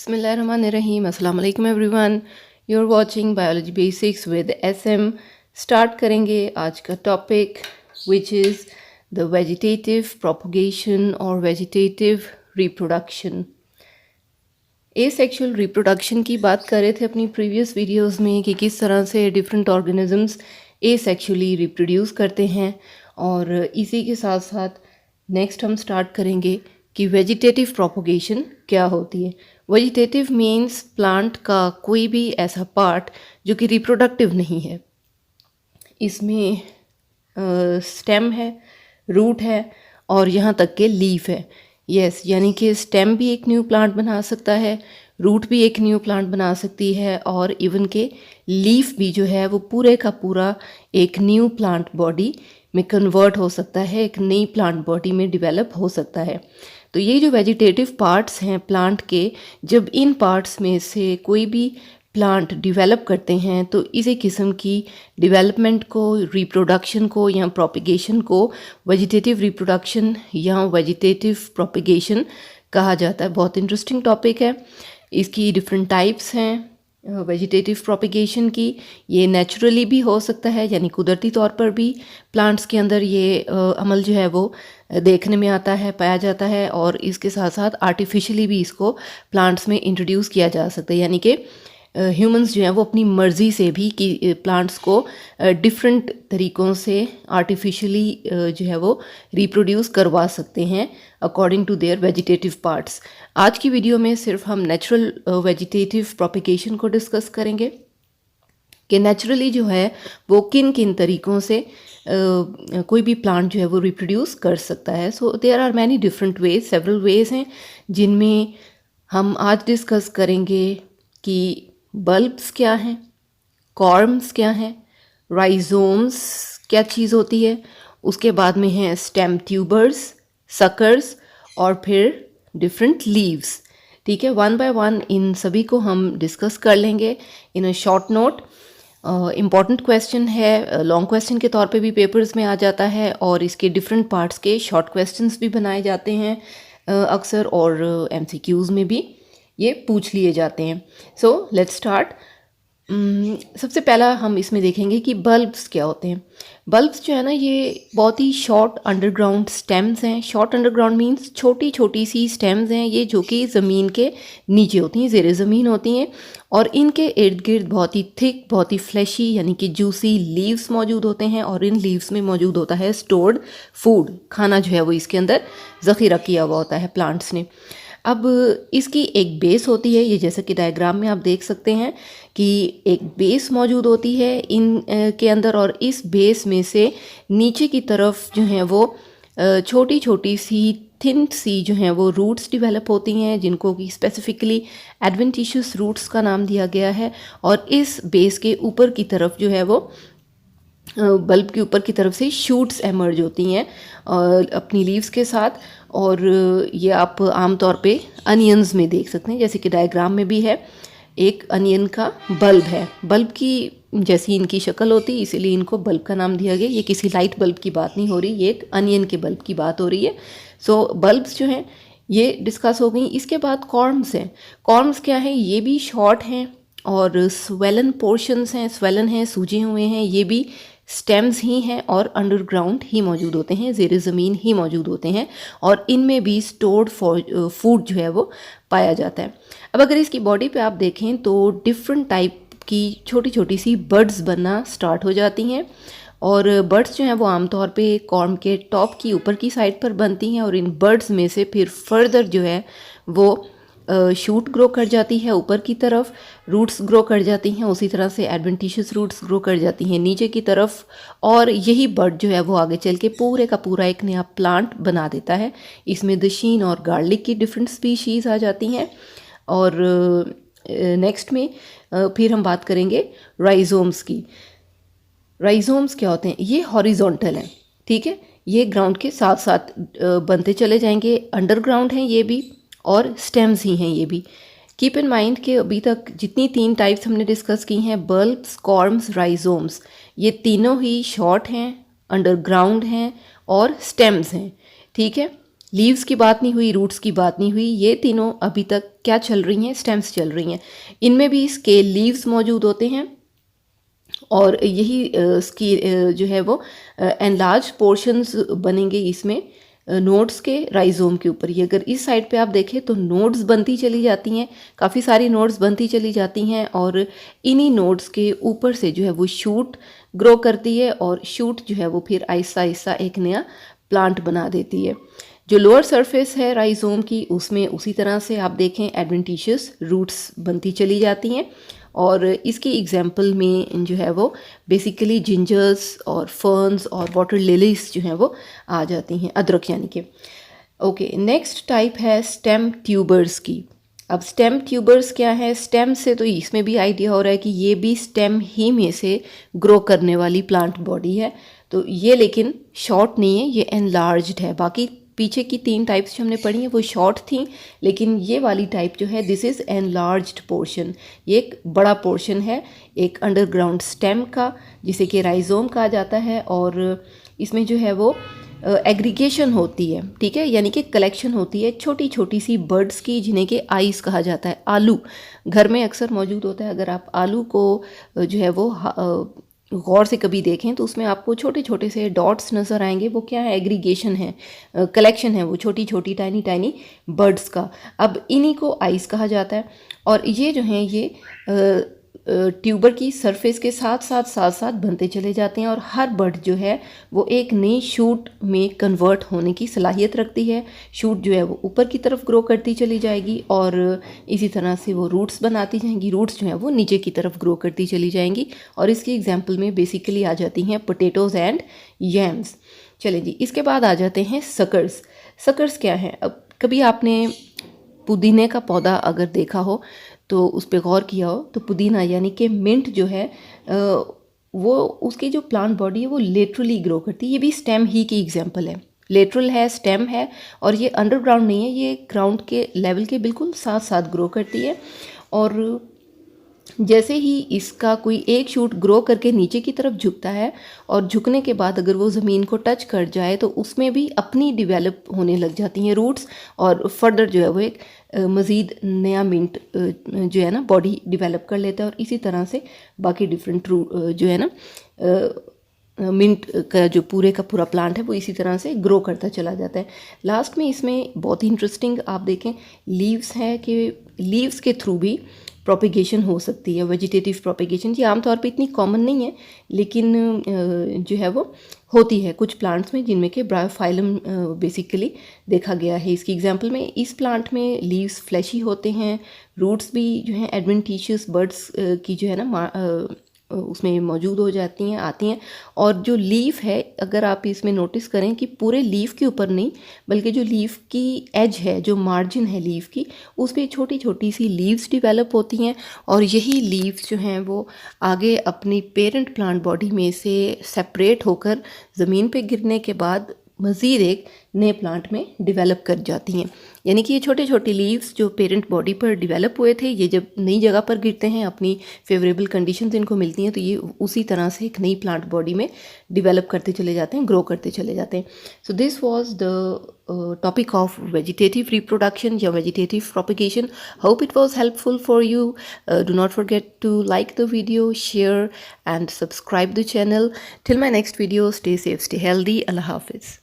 बिस्मिल्लाहिर्रहमानिर्रहीम। अस्सलाम वालेकुम everyone. You are watching biology basics with SM. Start करेंगे आज का topic which is the vegetative propagation और वेजिटेटिव रिप्रोडक्शन। एसेक्सुअल रिप्रोडक्शन की बात कर रहे थे अपनी प्रीवियस वीडियोस में कि किस तरह से डिफरेंट ऑर्गेनिजम्स एसेक्सुअली रिप्रोड्यूस करते हैं, और इसी के साथ साथ नेक्स्ट हम स्टार्ट करेंगे कि वेजिटेटिव प्रोपगेशन क्या होती है। वेजिटेटिव मीन्स प्लांट का कोई भी ऐसा पार्ट जो कि रिप्रोडक्टिव नहीं है। इसमें स्टेम है, रूट है और यहाँ तक के लीफ है। यस, यानी कि स्टेम भी एक न्यू प्लांट बना सकता है, रूट भी एक न्यू प्लांट बना सकती है, और इवन के लीफ भी जो है वो पूरे का पूरा एक न्यू प्लांट बॉडी में कन्वर्ट हो सकता है, एक नई प्लांट बॉडी में डिवेलप हो सकता है। तो ये जो वेजिटेटिव पार्ट्स हैं प्लांट के, जब इन पार्ट्स में से कोई भी प्लांट डिवेलप करते हैं तो इसी किस्म की डेवलपमेंट को, रिप्रोडक्शन को या प्रोपगेशन को वेजिटेटिव रिप्रोडक्शन या वेजिटेटिव प्रोपगेशन कहा जाता है। बहुत इंटरेस्टिंग टॉपिक है। इसकी डिफरेंट टाइप्स हैं वेजिटेटिव प्रोपगेशन की। ये नेचुरली भी हो सकता है, यानी कुदरती तौर पर भी प्लांट्स के अंदर ये अमल जो है वो देखने में आता है, पाया जाता है, और इसके साथ साथ आर्टिफिशियली भी इसको प्लांट्स में इंट्रोड्यूस किया जा सकता है, यानी कि ह्यूमंस जो हैं वो अपनी मर्ज़ी से भी कि प्लांट्स को डिफरेंट तरीक़ों से आर्टिफिशियली जो है वो रिप्रोड्यूस करवा सकते हैं according to their vegetative parts. आज की वीडियो में सिर्फ हम नेचुरल वेजिटेटिव प्रोपगेशन को डिस्कस करेंगे कि नेचुरली जो है वो किन किन तरीक़ों से कोई भी प्लांट जो है वो रिप्रोड्यूस कर सकता है। So there are many different ways, several ways हैं जिनमें हम आज डिस्कस करेंगे कि बल्ब्स क्या हैं, कॉर्म्स क्या हैं, राइजोम्स क्या चीज़ होती है, उसके बाद में हैं स्टेम ट्यूबर्स, सकर्स, और फिर डिफरेंट लीव्स। ठीक है, वन बाय वन इन सभी को हम डिस्कस कर लेंगे in a short note. Important question है, लॉन्ग क्वेश्चन के तौर पे भी पेपर्स में आ जाता है, और इसके डिफरेंट पार्ट्स के शॉर्ट क्वेश्चंस भी बनाए जाते हैं अक्सर, और एमसीक्यूज़ में भी ये पूछ लिए जाते हैं। So let's start. सबसे पहला हम इसमें देखेंगे कि बल्ब्स क्या होते हैं। बल्ब्स जो है ना, ये बहुत ही शॉर्ट अंडरग्राउंड स्टेम्स हैं। शॉर्ट अंडरग्राउंड मींस छोटी छोटी सी स्टेम्स हैं ये, जो कि ज़मीन के नीचे होती हैं, ज़ेरे ज़मीन होती हैं, और इनके इर्द गिर्द बहुत ही थिक, बहुत ही फ्लैशी यानी कि जूसी लीव्स मौजूद होते हैं, और इन लीव्स में मौजूद होता है स्टोर्ड फूड, खाना जो है वो इसके अंदर ज़ख़ीरा किया हुआ होता है प्लांट्स ने। अब इसकी एक बेस होती है, ये जैसे कि डायग्राम में आप देख सकते हैं कि एक बेस मौजूद होती है इन के अंदर, और इस बेस में से नीचे की तरफ जो है वो छोटी छोटी सी थिन सी जो हैं वो रूट्स डेवलप होती हैं, जिनको कि स्पेसिफिकली एडवेंटिशियस रूट्स का नाम दिया गया है। और इस बेस के ऊपर की तरफ जो है वो बल्ब के ऊपर की तरफ से शूट्स एमर्ज होती हैं अपनी लीव्स के साथ, और ये आप आमतौर पे अनियंस में देख सकते हैं, जैसे कि डायग्राम में भी है। एक अनियन का बल्ब है, बल्ब की जैसी इनकी शक्ल होती है, इसीलिए इनको बल्ब का नाम दिया गया। ये किसी लाइट बल्ब की बात नहीं हो रही, ये एक अनियन के बल्ब की बात हो रही है। सो बल्ब्स जो हैं ये डिस्कस हो गई। इसके बाद कॉर्म्स हैं। कॉर्म्स क्या है, ये भी शॉर्ट हैं और स्वेलन पोर्शंस हैं, स्वेलन हैं, सूजे हुए हैं। ये भी स्टेम्स ही हैं और अंडरग्राउंड ही मौजूद होते हैं, ज़ेरे ज़मीन ही मौजूद होते हैं, और इनमें भी स्टोर्ड फूड जो है वो पाया जाता है। अब अगर इसकी बॉडी पे आप देखें तो डिफरेंट टाइप की छोटी छोटी सी बर्ड्स बनना स्टार्ट हो जाती हैं, और बर्ड्स जो हैं वो आमतौर पे कॉर्म के टॉप की ऊपर की साइड पर बनती हैं, और इन बर्ड्स में से फिर फर्दर जो है वो शूट ग्रो कर जाती है ऊपर की तरफ, रूट्स ग्रो कर जाती हैं, उसी तरह से एडवेंटिशियस रूट्स ग्रो कर जाती हैं नीचे की तरफ, और यही बर्ड जो है वो आगे चल के पूरे का पूरा एक नया प्लांट बना देता है। इसमें दशीन और गार्लिक की डिफरेंट स्पीशीज़ आ जाती हैं। और नेक्स्ट में फिर हम बात करेंगे राइजोम्स की। राइजोम्स क्या होते हैं, ये हॉरिजॉन्टल हैं, ठीक है, ये ग्राउंड के साथ साथ बनते चले जाएंगे, अंडरग्राउंड हैं ये भी, और स्टेम्स ही हैं ये भी। कीप इन माइंड कि अभी तक जितनी 3 टाइप्स हमने डिस्कस की हैं, बल्ब्स, कॉर्म्स, राइजोम्स, ये तीनों ही शॉर्ट हैं, अंडरग्राउंड हैं और स्टेम्स हैं, ठीक है। लीव्स की बात नहीं हुई, रूट्स की बात नहीं हुई, ये तीनों अभी तक क्या चल रही हैं, स्टेम्स चल रही हैं। इनमें भी स्केल लीव्स मौजूद होते हैं और यही इसकी जो है वो एनलार्ज पोर्शंस बनेंगे इसमें नोड्स के राइजोम के ऊपर। ये अगर इस साइड पे आप देखें तो नोड्स बनती चली जाती हैं, काफ़ी सारी नोड्स बनती चली जाती हैं और इन्हीं नोड्स के ऊपर से जो है वो शूट ग्रो करती है और शूट जो है वो फिर आहिस्ता आहिस्ता एक नया प्लांट बना देती है। जो लोअर सरफेस है राइजोम की, उसमें उसी तरह से आप देखें एडवेंटिशियस रूट्स बनती चली जाती हैं और इसकी एग्जाम्पल में जो है वो बेसिकली जिंजर्स और फर्न्स और वाटर लिलीज जो हैं वो आ जाती हैं, अदरक यानी कि। ओके, नेक्स्ट टाइप है स्टेम ट्यूबर्स की। अब स्टेम ट्यूबर्स क्या है? स्टेम से तो इसमें भी आइडिया हो रहा है कि ये भी स्टेम ही में से ग्रो करने वाली प्लांट बॉडी है। तो ये लेकिन शॉर्ट नहीं है, ये एनलार्ज्ड है। बाकी पीछे की 3 टाइप्स जो हमने पढ़ी हैं वो शॉर्ट थी, लेकिन ये वाली टाइप जो है दिस इज़ एनलार्ज्ड पोर्शन। ये एक बड़ा पोर्शन है एक अंडरग्राउंड स्टेम का, जिसे कि राइजोम कहा जाता है और इसमें जो है वो एग्रीगेशन होती है, ठीक है, यानी कि कलेक्शन होती है छोटी छोटी सी बर्ड्स की, जिन्हें कि आइस कहा जाता है। आलू घर में अक्सर मौजूद होता है। अगर आप आलू को जो है वो गौर से कभी देखें तो उसमें आपको छोटे छोटे से डॉट्स नज़र आएंगे। वो क्या है? एग्रीगेशन है, कलेक्शन है, वो छोटी छोटी टाइनी टाइनी बर्ड्स का। अब इन्हीं को आइस कहा जाता है और ये जो हैं ये ट्यूबर की सरफेस के साथ साथ बनते चले जाते हैं और हर बर्ड जो है वो एक नई शूट में कन्वर्ट होने की सलाहियत रखती है। शूट जो है वो ऊपर की तरफ ग्रो करती चली जाएगी और इसी तरह से वो रूट्स बनाती जाएंगी। रूट्स जो है वो नीचे की तरफ ग्रो करती चली जाएंगी और इसकी एग्जाम्पल में बेसिकली आ जाती हैं पोटैटोज़ एंड यैम्स। चलें जी, इसके बाद आ जाते हैं सकर्स। सकर्स क्या है? अब कभी आपने पुदीने का पौधा अगर देखा हो तो उस पर गौर किया हो तो पुदीना यानी कि मिंट जो है वो उसकी जो प्लांट बॉडी है वो लेटरली ग्रो करती है। ये भी स्टेम ही की एग्जांपल है, लेटरल है, स्टेम है और ये अंडरग्राउंड नहीं है, ये ग्राउंड के लेवल के बिल्कुल साथ साथ ग्रो करती है। और जैसे ही इसका कोई एक शूट ग्रो करके नीचे की तरफ झुकता है और झुकने के बाद अगर वो ज़मीन को टच कर जाए तो उसमें भी अपनी डेवलप होने लग जाती हैं रूट्स और फर्दर जो है वो एक मज़ीद नया मिंट जो है ना बॉडी डेवलप कर लेता है। और इसी तरह से बाकी डिफरेंट जो है ना मिंट का जो पूरे का पूरा प्लांट है वो इसी तरह से ग्रो करता चला जाता है। लास्ट में इसमें बहुत ही इंटरेस्टिंग आप देखें लीव्स है कि लीव्स के थ्रू भी प्रोपिगेशन हो सकती है, वेजिटेटिव प्रोपिगेशन। ये आमतौर पे इतनी कॉमन नहीं है लेकिन जो है वो होती है कुछ प्लांट्स में, जिनमें कि ब्रायोफाइलम बेसिकली देखा गया है। इसकी एग्जांपल में इस प्लांट में लीव्स फ्लैशी होते हैं, रूट्स भी जो हैं एडवेंटिशियस बर्ड्स की जो है ना उसमें मौजूद हो जाती हैं, आती हैं। और जो लीफ है अगर आप इसमें नोटिस करें कि पूरे लीफ के ऊपर नहीं बल्कि जो लीफ की एज है, जो मार्जिन है लीफ की, उस पर छोटी छोटी सी लीव्स डेवलप होती हैं और यही लीव्स जो हैं वो आगे अपनी पेरेंट प्लांट बॉडी में से सेपरेट होकर ज़मीन पे गिरने के बाद मज़ीद एक नए प्लांट में डेवलप कर जाती हैं। यानी कि ये छोटे छोटे लीव्स जो पेरेंट बॉडी पर डेवलप हुए थे, ये जब नई जगह पर गिरते हैं, अपनी फेवरेबल कंडीशंस इनको मिलती हैं, तो ये उसी तरह से एक नई प्लांट बॉडी में डेवलप करते चले जाते हैं, ग्रो करते चले जाते हैं। So this was the topic of vegetative reproduction या vegetative propagation. Hope it was helpful for you. Do not forget to like the video, share and subscribe the channel. Till my next video, stay safe, stay healthy. Allah Hafiz.